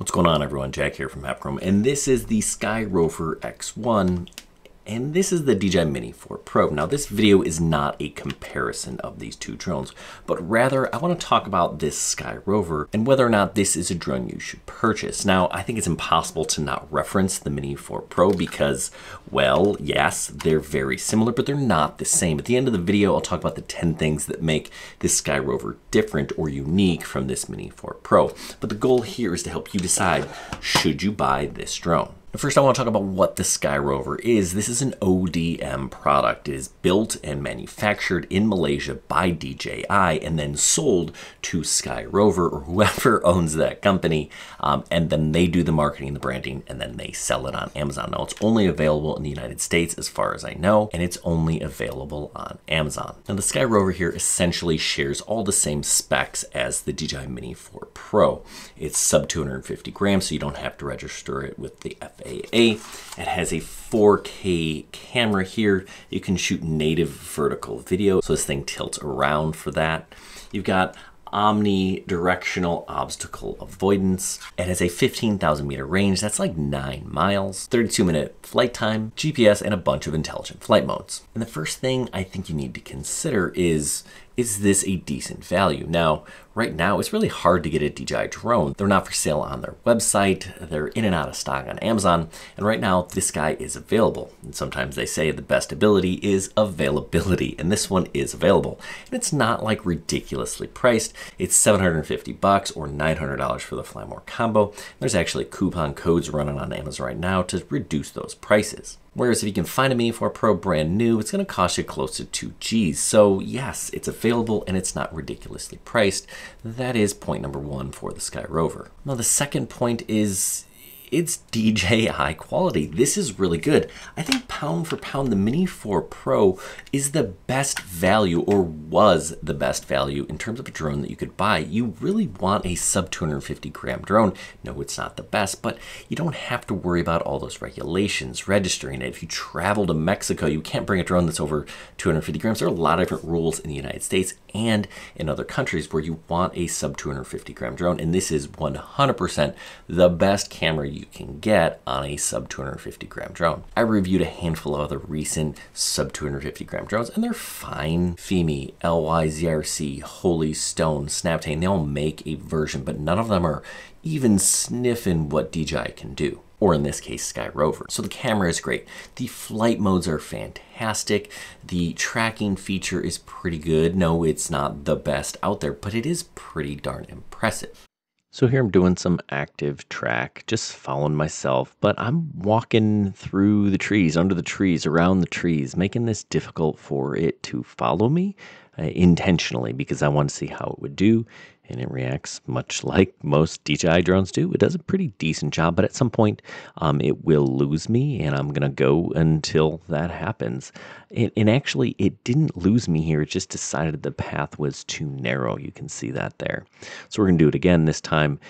What's going on, everyone? Jack here from Hapchrome, and this is the Skyrover X1, and this is the DJI Mini 4 Pro. Now, this video is not a comparison of these two drones, but rather I want to talk about this Skyrover and whether or not this is a drone you should purchase. Now, I think it's impossible to not reference the Mini 4 Pro because, well, yes, they're very similar, but they're not the same. At the end of the video, I'll talk about the 10 things that make this Skyrover different or unique from this Mini 4 Pro. But the goal here is to help you decide, should you buy this drone? First, I want to talk about what the Skyrover is. This is an ODM product. It is built and manufactured in Malaysia by DJI and then sold to Skyrover or whoever owns that company. And then they do the marketing, the branding, and then they sell it on Amazon. Now, it's only available in the United States as far as I know, and it's only available on Amazon. Now, the Skyrover here essentially shares all the same specs as the DJI Mini 4 Pro. It's sub 250 grams, so you don't have to register it with the FAA. It has a 4K camera here. You can shoot native vertical video, so this thing tilts around for that. You've got omnidirectional obstacle avoidance. It has a 15,000 meter range. That's like 9 miles, 32-minute flight time, GPS, and a bunch of intelligent flight modes. And the first thing I think you need to consider is this a decent value? Now, right now, it's really hard to get a DJI drone. They're not for sale on their website. They're in and out of stock on Amazon. And right now, this guy is available. And sometimes they say the best ability is availability. And this one is available. And it's not like ridiculously priced. It's $750 or $900 for the Fly More combo. There's actually coupon codes running on Amazon right now to reduce those prices. Whereas if you can find a Mini 4 Pro brand new, it's going to cost you close to 2 G's. So yes, it's available and it's not ridiculously priced. That is point number one for the Skyrover. Now the second point is it's DJI quality. This is really good. I think pound for pound, the Mini 4 Pro is the best value, or was the best value in terms of a drone that you could buy. You really want a sub 250 gram drone. No, it's not the best, but you don't have to worry about all those regulations, registering it. If you travel to Mexico, you can't bring a drone that's over 250 grams. There are a lot of different rules in the United States and in other countries where you want a sub 250 gram drone, and this is 100% the best camera you can get on a sub 250 gram drone. I reviewed a handful of other recent sub 250 gram drones, and they're fine. Fimi, LYZRC, Holy Stone, Snaptane, they all make a version, but none of them are even sniffing what DJI can do, or in this case, Skyrover. So the camera is great. The flight modes are fantastic. The tracking feature is pretty good. No, it's not the best out there, but it is pretty darn impressive. So here I'm doing some active track, just following myself, but I'm walking through the trees, under the trees, around the trees, making this difficult for it to follow me intentionally because I want to see how it would do. And it reacts much like most DJI drones do. It does a pretty decent job, but at some point it will lose me, and I'm going to go until that happens. And actually, it didn't lose me here. It just decided the path was too narrow. You can see that there. So we're going to do it again, this time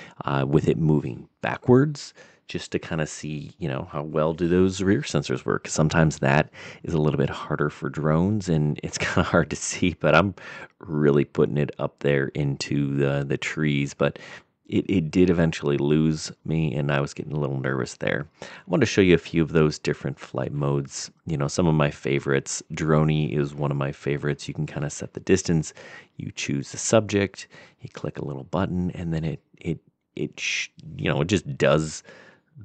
with it moving backwards, just to kind of see, you know, how well do those rear sensors work. Sometimes that is a little bit harder for drones and it's kind of hard to see, but I'm really putting it up there into the trees. But it did eventually lose me, and I was getting a little nervous there. I want to show you a few of those different flight modes. You know, some of my favorites. Droney is one of my favorites. You can kind of set the distance. You choose the subject. You click a little button, and then it just does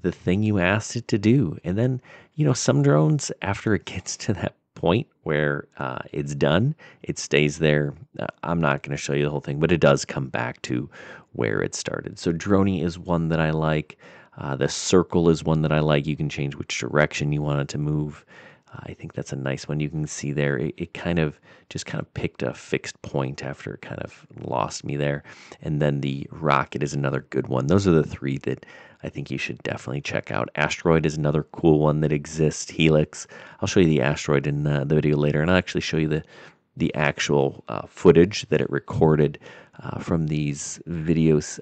the thing you asked it to do. And then, you know, some drones, after it gets to that point where it's done, it stays there. I'm not going to show you the whole thing, but it does come back to where it started. So Droney is one that I like. The circle is one that I like. You can change which direction you want it to move. I think that's a nice one. You can see there, it kind of picked a fixed point after it kind of lost me there. And then the rocket is another good one. Those are the three that I think you should definitely check out. Asteroid is another cool one that exists. Helix. I'll show you the asteroid in the video later, and I'll actually show you the actual footage that it recorded from these videos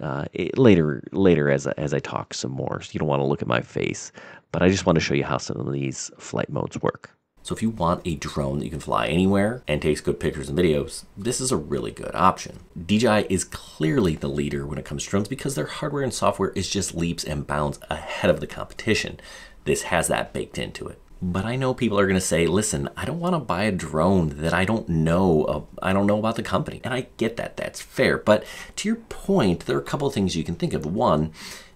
later as I talk some more. So you don't want to look at my face, but I just want to show you how some of these flight modes work. So if you want a drone that you can fly anywhere and takes good pictures and videos, this is a really good option. DJI is clearly the leader when it comes to drones because their hardware and software is just leaps and bounds ahead of the competition. This has that baked into it. But I know people are going to say, listen, I don't want to buy a drone that I don't know about the company. And I get that, that's fair. But to your point, there are a couple of things you can think of. One,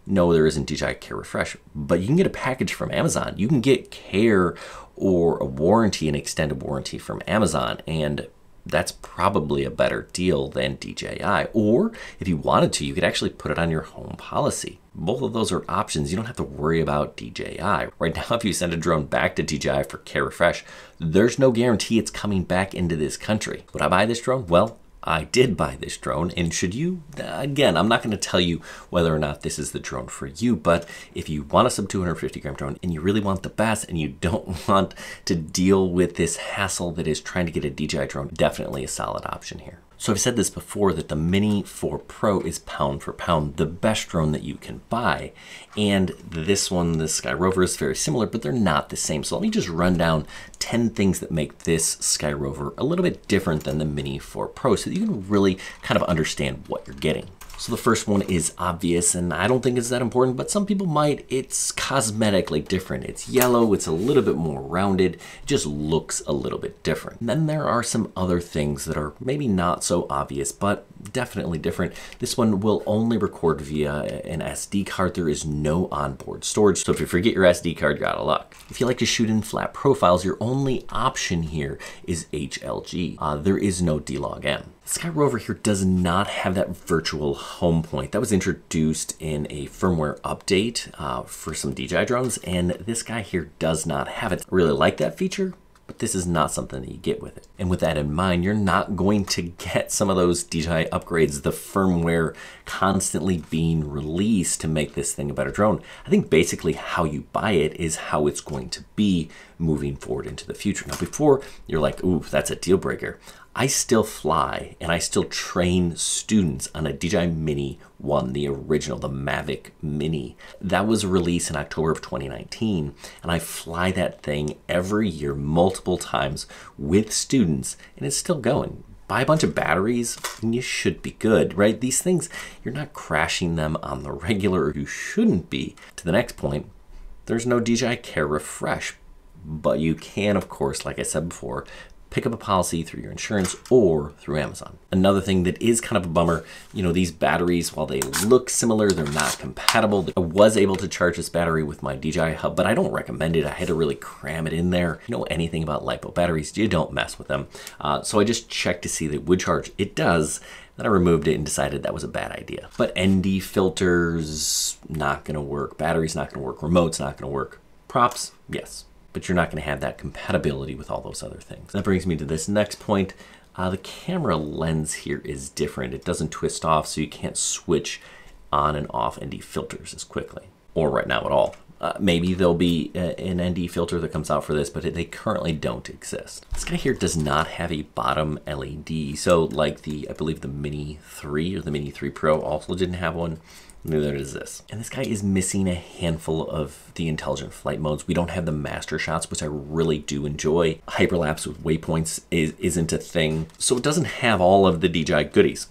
no, there isn't DJI Care Refresh, but you can get a package from Amazon. You can get Care or a warranty, an extended warranty from Amazon, and that's probably a better deal than DJI. Or if you wanted to, you could actually put it on your home policy. Both of those are options. You don't have to worry about DJI. Right now, if you send a drone back to DJI for Care Refresh, there's no guarantee it's coming back into this country. Would I buy this drone? Well, I did buy this drone, and should you? Again, I'm not going to tell you whether or not this is the drone for you, but if you want a sub-250g drone and you really want the best and you don't want to deal with this hassle that is trying to get a DJI drone, definitely a solid option here. So I've said this before that the Mini 4 Pro is pound for pound the best drone that you can buy. And this one, the Skyrover, is very similar, but they're not the same. So let me just run down 10 things that make this Skyrover a little bit different than the Mini 4 Pro so that you can really kind of understand what you're getting. So the first one is obvious, and I don't think it's that important, but some people might. It's cosmetically different. It's yellow, it's a little bit more rounded, it just looks a little bit different. And then there are some other things that are maybe not so obvious, but definitely different. This one will only record via an SD card. There is no onboard storage, so if you forget your SD card, you're out of luck. If you like to shoot in flat profiles, your only option here is HLG. There is no D-Log-M. Skyrover here does not have that virtual home point. That was introduced in a firmware update for some DJI drones, and this guy here does not have it. I really like that feature, but this is not something that you get with it. And with that in mind, you're not going to get some of those DJI upgrades, the firmware constantly being released to make this thing a better drone. I think basically how you buy it is how it's going to be moving forward into the future. Now, before you're like, ooh, that's a deal breaker. I still fly and I still train students on a DJI Mini 1, the original, the Mavic Mini. That was released in October of 2019, and I fly that thing every year multiple times with students, and it's still going. Buy a bunch of batteries and you should be good, right? These things, you're not crashing them on the regular, or you shouldn't be. To the next point, there's no DJI Care Refresh, but you can, of course, like I said before, pick up a policy through your insurance or through Amazon. Another thing that is kind of a bummer, you know, these batteries, while they look similar, they're not compatible. I was able to charge this battery with my DJI Hub, but I don't recommend it. I had to really cram it in there. If you know anything about LiPo batteries, you don't mess with them. So I just checked to see that it would charge. It does. Then I removed it and decided that was a bad idea. But ND filters, not gonna work. Batteries, not gonna work. Remote's not gonna work. Props, yes. But you're not going to have that compatibility with all those other things. That brings me to this next point. The camera lens here is different. It doesn't twist off, so you can't switch on and off ND filters as quickly, or right now at all. Maybe there'll be an ND filter that comes out for this, but they currently don't exist. This guy here does not have a bottom LED. So like I believe the Mini 3 or the Mini 3 Pro also didn't have one. Neither does this. And this guy is missing a handful of the intelligent flight modes. We don't have the master shots, which I really do enjoy. Hyperlapse with waypoints isn't a thing. So it doesn't have all of the DJI goodies.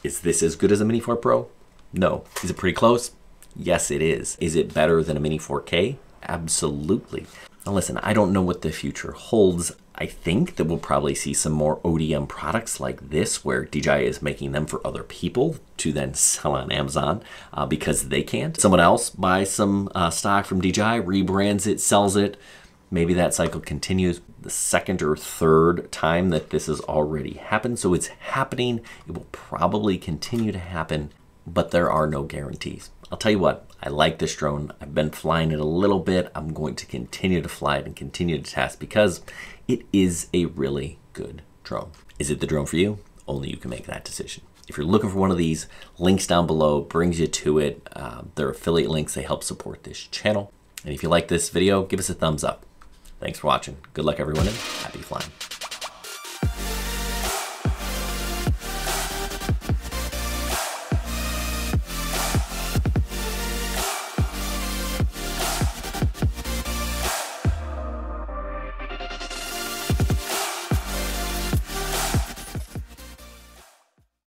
Is this as good as a Mini 4 Pro? No. Is it pretty close? Yes, it is. Is it better than a Mini 4K? Absolutely. Now listen, I don't know what the future holds. I think that we'll probably see some more ODM products like this, where DJI is making them for other people to then sell on Amazon because they can't. Someone else buys some stock from DJI, rebrands it, sells it. Maybe that cycle continues. The second or third time that this has already happened. So it's happening. It will probably continue to happen, but there are no guarantees. I'll tell you what, I like this drone. I've been flying it a little bit. I'm going to continue to fly it and continue to test because it is a really good drone. Is it the drone for you? Only you can make that decision. If you're looking for one of these, links down below brings you to it. They're affiliate links. They help support this channel. And if you like this video, give us a thumbs up. Thanks for watching. Good luck, everyone, and happy flying.